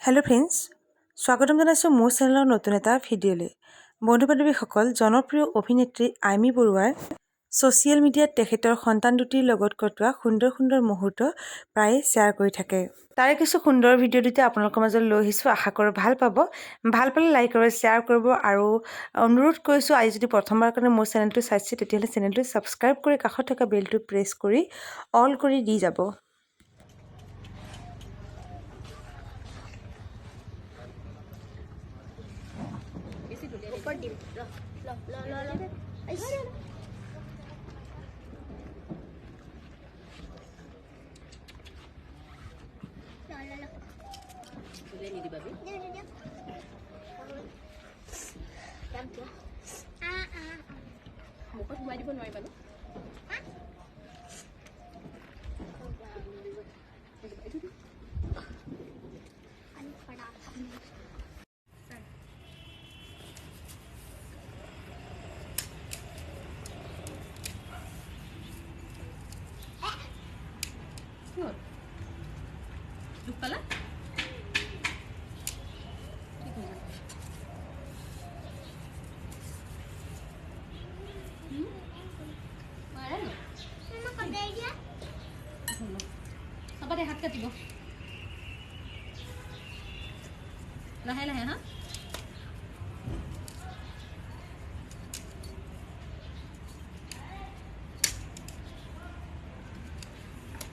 Hello' friends, স্বাগতম জনাইছোঁ মোৰ চেনেলৰ নতুন এটা ভিডিঅ'লৈ। বন্ধু বান্ধৱীসকল, জনপ্ৰিয় অভিনেত্ৰী আইমী বৰুৱাৰ ছ'চিয়েল মিডিয়াত তেখেতৰ সন্তান দুটিৰ লগত কটোৱা সুন্দৰ সুন্দৰ মুহূৰ্ত প্ৰায়ে শ্বেয়াৰ কৰি থাকে। তাৰে কিছু সুন্দৰ ভিডিঅ' দুটা আপোনালোকৰ মাজত লৈ আহিছোঁ। আশা কৰোঁ ভাল পাব। ভাল পালে লাইক আৰু শ্বেয়াৰ কৰিব আৰু অনুৰোধ কৰিছোঁ, আজি যদি প্ৰথমবাৰৰ কাৰণে মোৰ চেনেলটো চাইছে তেতিয়াহ'লে চেনেলটো ছাবস্ক্ৰাইব কৰি কাষত থকা বেলটো প্ৰেছ কৰি অল কৰি দি যাব। ऊपर डिम लो लो लो लो लो ऐस लो लो लो ले नी दी बाबी दे दे दे काम क्या आ मुकट मारि দিব নোৱাৰি বানো अनि पड़ा দুখ পালা ঠিক হৈ যাব মাৰা ন मम्मा कर दे दिया হ'ব দে হাত কাটিব লাহে লাহে হা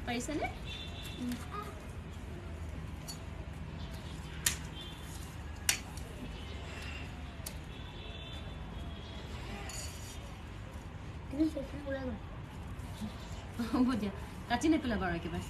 পাৰিছানে ini saya pulang হ'ব দিয়া কাটি নেপেলাবা আৰু একেবাৰে